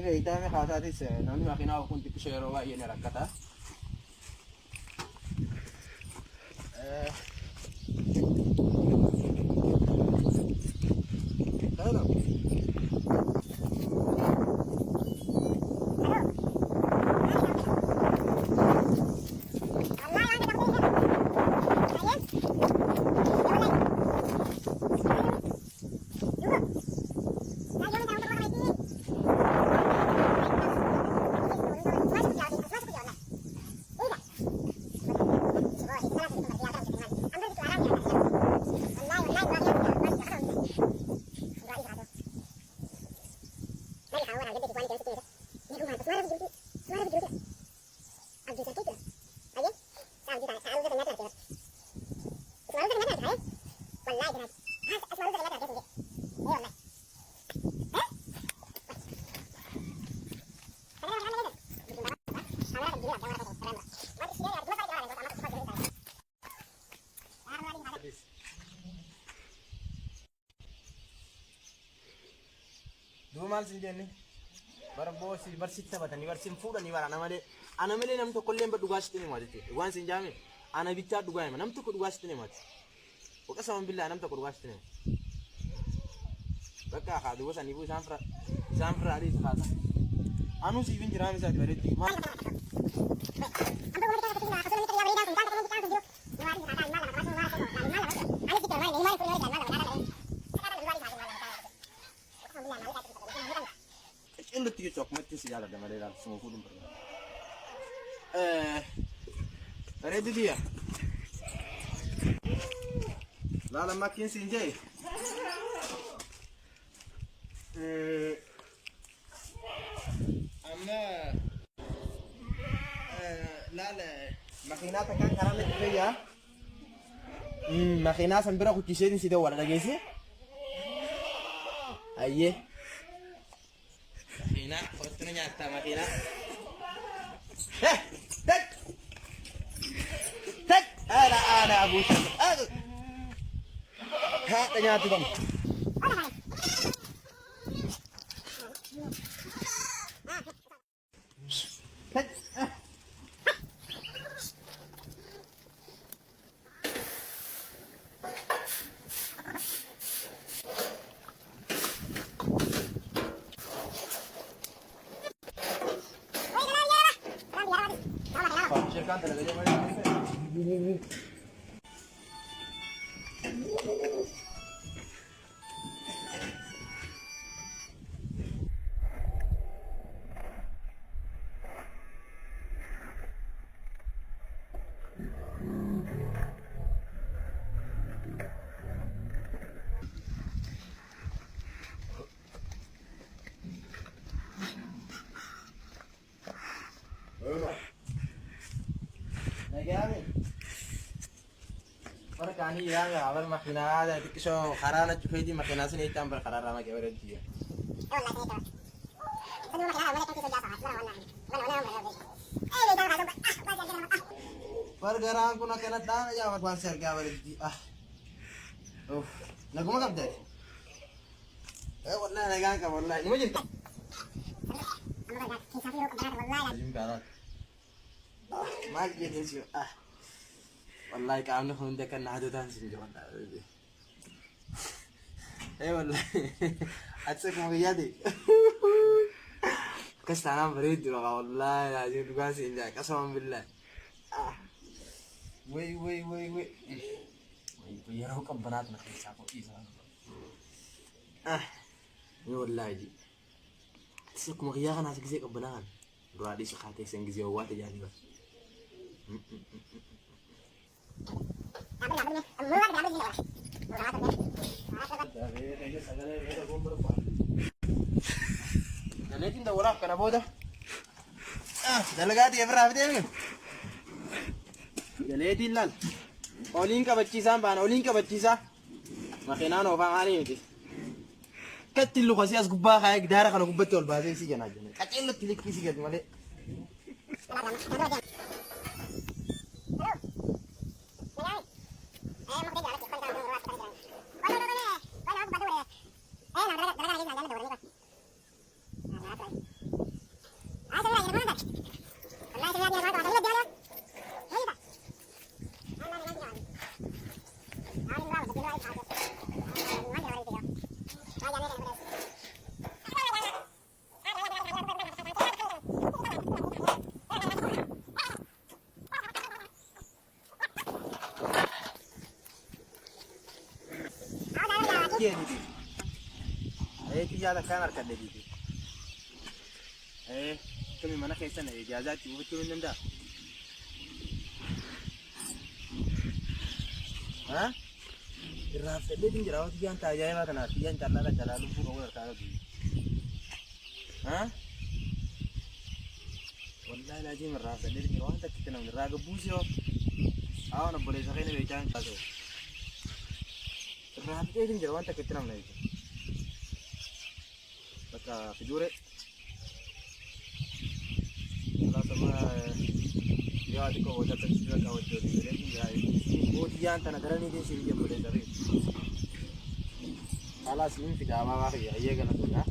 beeytame khaasatis namni makiinaa kun xiqqisho yeroo baay'ee ni rakkata. Duumaal sin jenne barboosii barsiitti taphatanii barsiin fuudhanii waraana malee ana malee namni tokko illee dhugaa sitti ni maati dhugaan sin jaame ana bichaa dhugaa hima namni tokko dhugaa sitti ni maati oqa saman billaa namni tokko dhugaa sitti ni bakka haa duuba sanii buu isaan fira adii kaasa anu siifin jiraame isaati bareetti maal Illutti jechuun akkuma itti si jaalladha malee ilaalcha suma fuudhuun barbaada. Bareeddi diya. Laala makkiin siin jee. Amma laala makiinaa takkaan karaa natti fayyaa. Makiinaa san bira kuchisiitiin si dawwala dhageesse. Ayyee. Makina, fotonya nyata makina. Tek, ada Abu Syam. Ha, ternyata bang. Tek. Cercante la vediamo lì. Kani yang awal makina ada tikso karana cufedi makina sini tambah karana mak awal dia. Pergerakan kuna kena dah ya awal konser ke awal dia. Lagu mana kapten? Wallahi lagan ka wallahi. Ni macam tu. Mal jadi sih. والله كأنه هم ذاك النهدو تانسين جوان ده. إيه والله أتسك مغيادي. كستانا بريد لغا والله لازم تقول سينجا قسما بالله. وي يروح كم بنات ما تنسى إيزا. إيه والله جي. أتسك مغياغ ناس كذي كبنان. روادي سخاتي سنجزي ووات يعني بس. Daletin da wala kana boda. Dalagati evra avde. Daletin lan. Olin ka bachisa bana olin ka bachisa. Makina no fa mali miti. Katil lu khasias gubba khay dara kana gubbat wal baze si jana jana. Katil tilik kisi gad male. إجازة كان أركض لدي كم من كيسنا إجازات وبتكون من ده ها الرافع لدي جراوت جان تاجي ما كنا جان جلا جلا لبوا أول كارو ها والله لازم الرافع لدي جراوت تكتنا من الراجع بوسيو أنا بقول إذا كنا بيجان تاسو الرافع لدي جراوت تكتنا من هذا بس في جورة لا سما يا ديكو وجه تسيرك أو جوري لكن جاي वो दिया अंतना करा नहीं देशी भी बोले जरूर आला सीन फिदा मामा के ये गलत है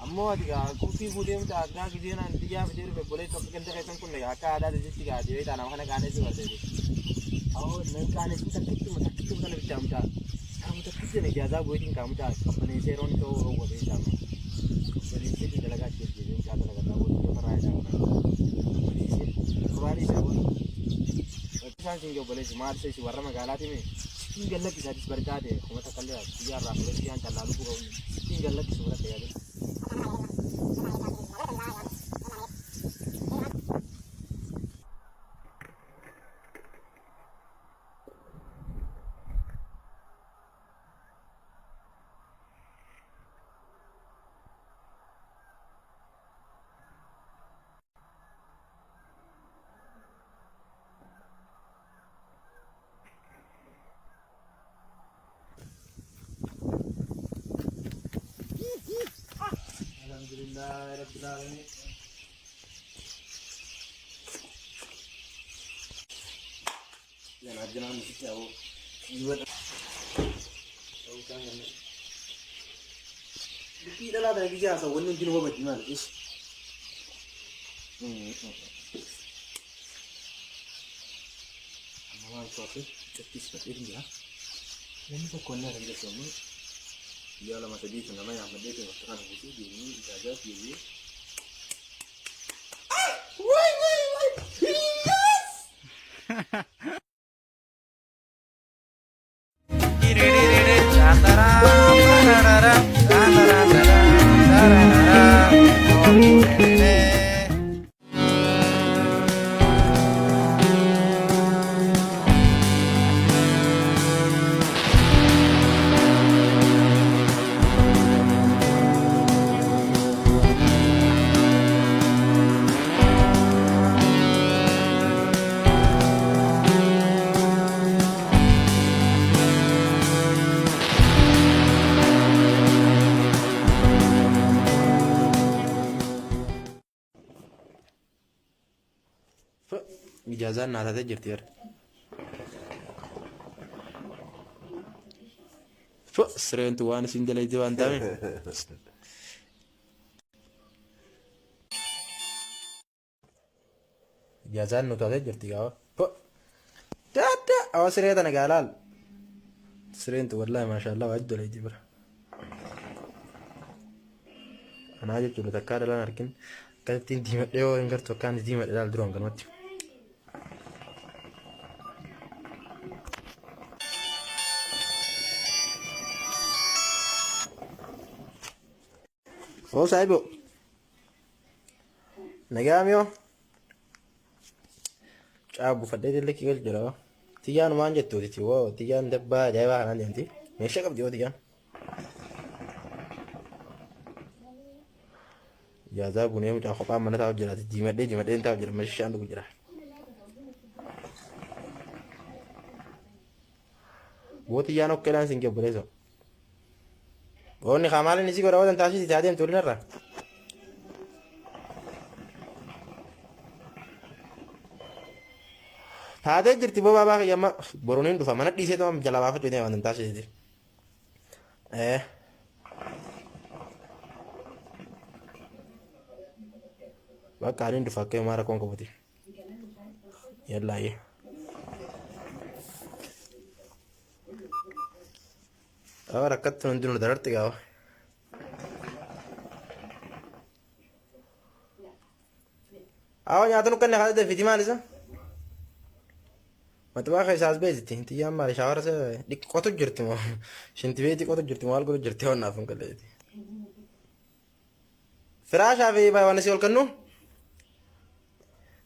अम्मो दिया कुटी बुले में आगा की देना दिया फिर पे बोले तो किंतु कैसे कुन लगा का आधा दे दिया दिए दाना खाने गाने से कर दे और नहीं गाने से तक कितने मतलब बिचाम था हम तो कितने नहीं ज्यादा वो दिन काम था अपने से रोन तो वो दे जाम बोले से भी लगा के दिन का लगा था वो तो कराया था कुरानी से वो Sanjing jo boleh semar saya si warna magala ti me tinggal lagi sadis berkade kuma ta kalle ya ra ko ti an tala lu ko tinggal lagi sura kaya de Alhamdulillah rabbil alamin ya najna mesti tahu buat tahu kan ini dah ada lagi jasa wannan jin wa bajima is amma to ke 36 irin ya ini ko konna ranga somo dia lama tadi tu nama yang mendek tu terang itu ini jaga ini woi إجازة ناتا تجرتير سرين توان سندلي توان تامي إجازة ناتا تجرتي كاوا تاتا أو سرين أنا قالال سرين تو والله ما شاء الله وعدوا لي جبر أنا عاجب جلو تكاد لنا لكن كانت ديمة ليو إنكرتو كان ديمة لال درون كلمتي Oh sahibu, nagam yo. Cabu fadde dille kikal jira. Tiyan manje tu ti wo tiyan dabba jaiwa hanan yanti. Mesha kab diyo tiyan. Ya za bu ne mu ta khopa mana ta jira ti jimade ta jira mesha andu jira. Wo tiyan okkelan singe boleso. Oni khamale nisi ko rawadan tashi ti adem tulina ra. Tade jirti bo baba yama boronin dufa mana dise to am jala bafa tuine wadan tashi ti. Ba karin dufa ke mara kon ko buti. Yalla ye. rakkattu hundi nu dararti gaafa. Nyaata nu kanne haadha fiti maal isa? Matubaa kan isaas beekti. Tiyyaan maali shaawara isa dhiqqootu jirti moo shinti beeti qotu jirti maal godhu jirti wannaaf hin qalleeti. Firaashaa fi waan isii ol kennu?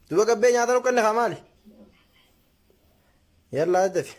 Duuba gabbee nyaata nu kanne haa maali? Yallaa dafi.